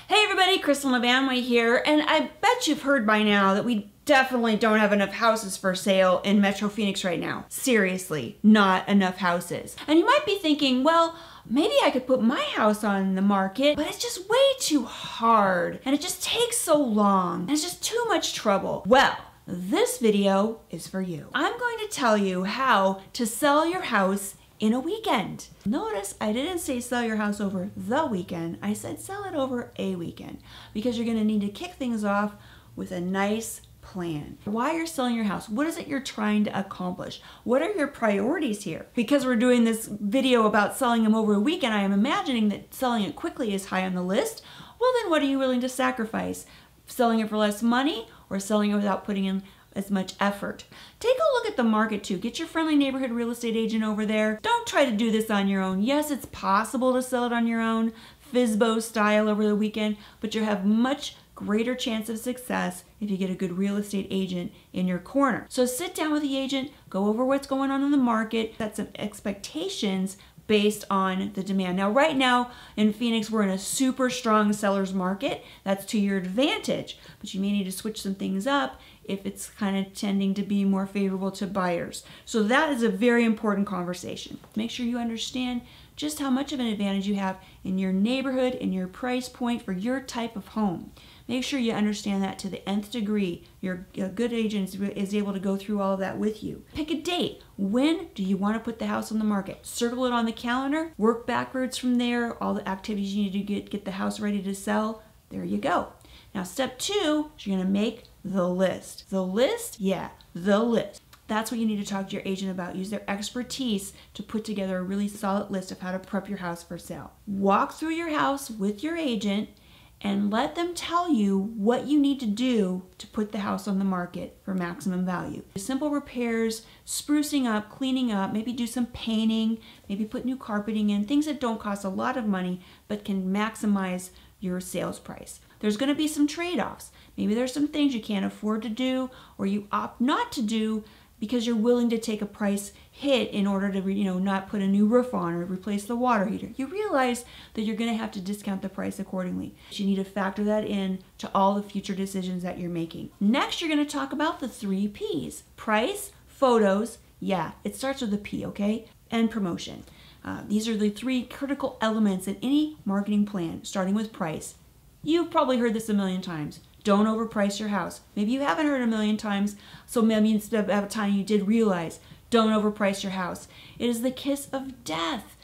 Hey everybody, Kristin LaVanway here, and I bet you've heard by now that we definitely don't have enough houses for sale in Metro Phoenix right now. Seriously, not enough houses. And you might be thinking, well, maybe I could put my house on the market, but it's just way too hard, and it just takes so long, and it's just too much trouble. Well, this video is for you. I'm going to tell you how to sell your house in a weekend. Notice I didn't say sell your house over the weekend. I said sell it over a weekend because you're going to need to kick things off with a nice plan. Why you're selling your house? What is it you're trying to accomplish? What are your priorities here? Because we're doing this video about selling them over a weekend, I am imagining that selling it quickly is high on the list. Well, then what are you willing to sacrifice? Selling it for less money or selling it without putting in as much effort? Take a look at the market too. Get your friendly neighborhood real estate agent over there. Don't try to do this on your own. Yes, it's possible to sell it on your own, FSBO style over the weekend, but you have much greater chance of success if you get a good real estate agent in your corner. So sit down with the agent, go over what's going on in the market, set some expectations based on the demand. Now, right now in Phoenix, we're in a super strong seller's market. That's to your advantage, but you may need to switch some things up if it's kind of tending to be more favorable to buyers. So that is a very important conversation. Make sure you understand just how much of an advantage you have in your neighborhood, in your price point for your type of home. Make sure you understand that to the nth degree. Your good agent is able to go through all of that with you. Pick a date. When do you want to put the house on the market? Circle it on the calendar. Work backwards from there. All the activities you need to get the house ready to sell. There you go. Now step 2 is you're going to make the list. The list? Yeah, the list. That's what you need to talk to your agent about. Use their expertise to put together a really solid list of how to prep your house for sale. Walk through your house with your agent and let them tell you what you need to do to put the house on the market for maximum value. Simple repairs, sprucing up, cleaning up, maybe do some painting, maybe put new carpeting in, things that don't cost a lot of money but can maximize your sales price. There's going to be some trade-offs. Maybe there's some things you can't afford to do or you opt not to do because you're willing to take a price hit in order to, not put a new roof on or replace the water heater. You realize that you're going to have to discount the price accordingly. You need to factor that in to all the future decisions that you're making. Next, you're going to talk about the 3 P's. Price, photos, yeah, it starts with a P, okay? And promotion. These are the 3 critical elements in any marketing plan, starting with price. You've probably heard this a million times. Don't overprice your house. Maybe you haven't heard it a million times, so maybe instead of a time you did realize, don't overprice your house. It is the kiss of death.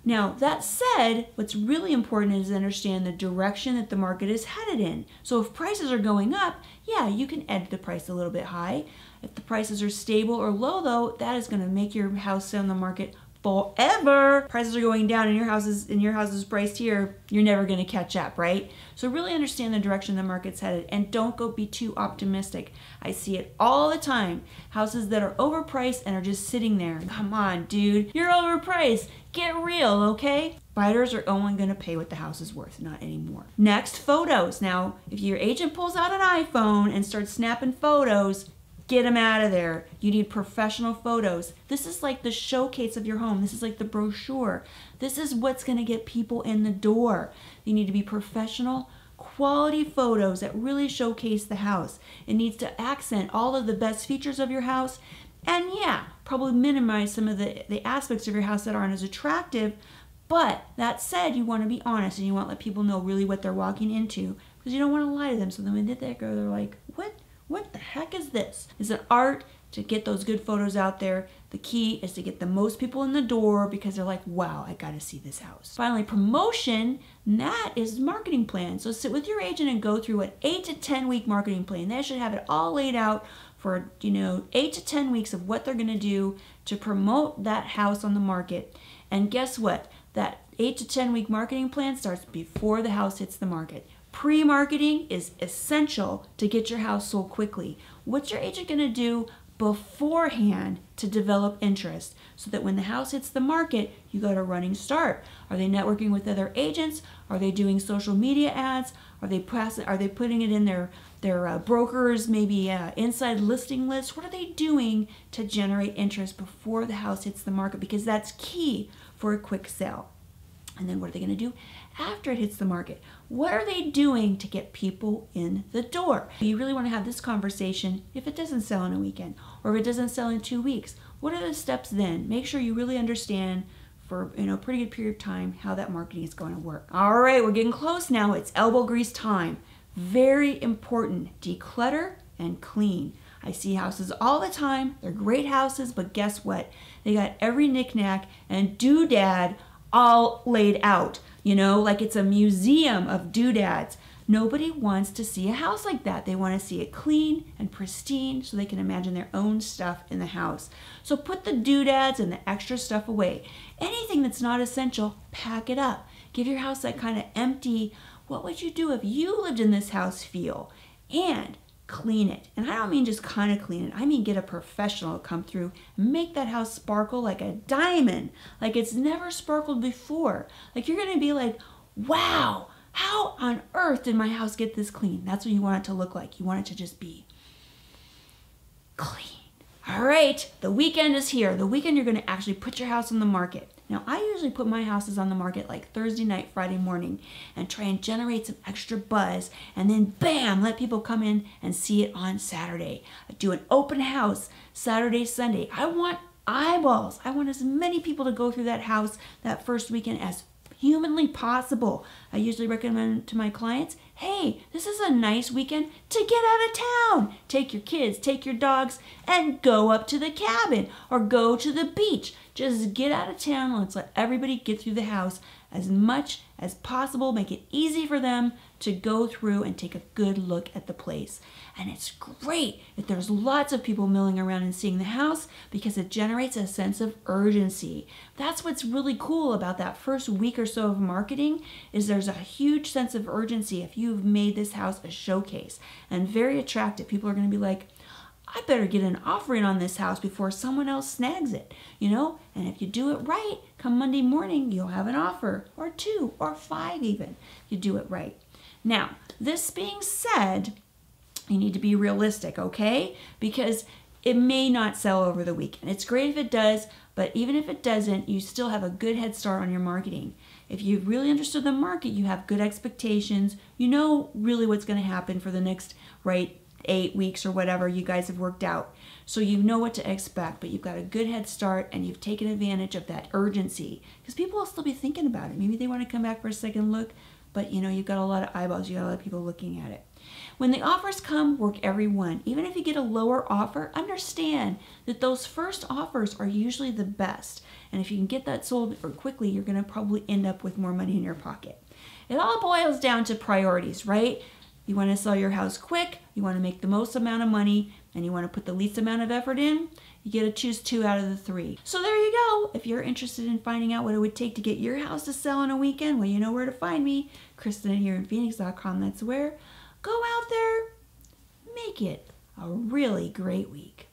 Now, that said, what's really important is to understand the direction that the market is headed in. So if prices are going up, yeah, you can edit the price a little bit high. If the prices are stable or low though, that is going to make your house stay on the market forever. Prices are going down and your house is priced here, you're never going to catch up, right? So really understand the direction the market's headed and don't be too optimistic. I see it all the time. Houses that are overpriced and are just sitting there. Come on, dude, you're overpriced. Get real, okay? Buyers are only going to pay what the house is worth, not anymore. Next, photos. Now, if your agent pulls out an iPhone and starts snapping photos, get them out of there. You need professional photos. This is like the showcase of your home. This is like the brochure. This is what's going to get people in the door. You need to be professional, quality photos that really showcase the house. It needs to accent all of the best features of your house. And yeah, probably minimize some of the aspects of your house that aren't as attractive. But that said, you want to be honest and you want to let people know really what they're walking into because you don't want to lie to them. So then when they go, they're like, what the heck is this? It's an art to get those good photos out there. The key is to get the most people in the door because they're like, wow, I gotta see this house. Finally, promotion, that is marketing plan. So sit with your agent and go through an 8 to 10 week marketing plan. They should have it all laid out for 8 to 10 weeks of what they're gonna do to promote that house on the market. And guess what? That 8 to 10 week marketing plan starts before the house hits the market. Pre-marketing is essential to get your house sold quickly. What's your agent going to do beforehand to develop interest so that when the house hits the market, you got a running start? Are they networking with other agents? Are they doing social media ads? Are they putting it in their brokers, maybe inside listing lists? What are they doing to generate interest before the house hits the market? Because that's key for a quick sale. And then what are they going to do after it hits the market? What are they doing to get people in the door? You really want to have this conversation if it doesn't sell in a weekend or if it doesn't sell in 2 weeks. What are the steps then? Make sure you really understand for a pretty good period of time how that marketing is going to work. All right, we're getting close now. It's elbow grease time. Very important. Declutter and clean. I see houses all the time. They're great houses, but guess what? They got every knickknack and doodad all laid out, like it's a museum of doodads. Nobody wants to see a house like that. They want to see it clean and pristine so they can imagine their own stuff in the house. So put the doodads and the extra stuff away. Anything that's not essential, pack it up. Give your house that kind of empty, what would you do if you lived in this house feel? And clean it. And I don't mean just kind of clean it. I mean get a professional to come through and make that house sparkle like a diamond, like it's never sparkled before. Like you're going to be like, wow, how on earth did my house get this clean? That's what you want it to look like. You want it to just be clean. All right, the weekend is here. The weekend you're going to actually put your house on the market. Now, I usually put my houses on the market like Thursday night, Friday morning, and try and generate some extra buzz, and then bam, let people come in and see it on Saturday. I do an open house Saturday, Sunday. I want eyeballs. I want as many people to go through that house that first weekend as humanly possible. I usually recommend to my clients, hey, this is a nice weekend to get out of town. Take your kids, take your dogs, and go up to the cabin or go to the beach. Just get out of town. Let's let everybody get through the house as much as possible. Make it easy for them to go through and take a good look at the place. And it's great if there's lots of people milling around and seeing the house because it generates a sense of urgency. That's what's really cool about that first week or so of marketing is there's a huge sense of urgency if you've made this house a showcase and very attractive. People are going to be like, I better get an offer in on this house before someone else snags it, And if you do it right, come Monday morning, you'll have an offer, or 2, or 5 even, if you do it right. Now, this being said, you need to be realistic, okay? Because it may not sell over the weekend. It's great if it does, but even if it doesn't, you still have a good head start on your marketing. If you've really understood the market, you have good expectations, you know really what's going to happen for the next, 8 weeks or whatever you guys have worked out. So you know what to expect, but you've got a good head start and you've taken advantage of that urgency because people will still be thinking about it. Maybe they want to come back for a second look, but you've got a lot of eyeballs, you got a lot of people looking at it. When the offers come, work every one. Even if you get a lower offer, understand that those first offers are usually the best. And if you can get that sold quickly, you're going to probably end up with more money in your pocket. It all boils down to priorities, right? You want to sell your house quick, you want to make the most amount of money, and you want to put the least amount of effort in, you get to choose 2 out of the 3. So there you go. If you're interested in finding out what it would take to get your house to sell in a weekend, well, you know where to find me. Kristin here in Phoenix.com, that's where. Go out there, make it a really great week.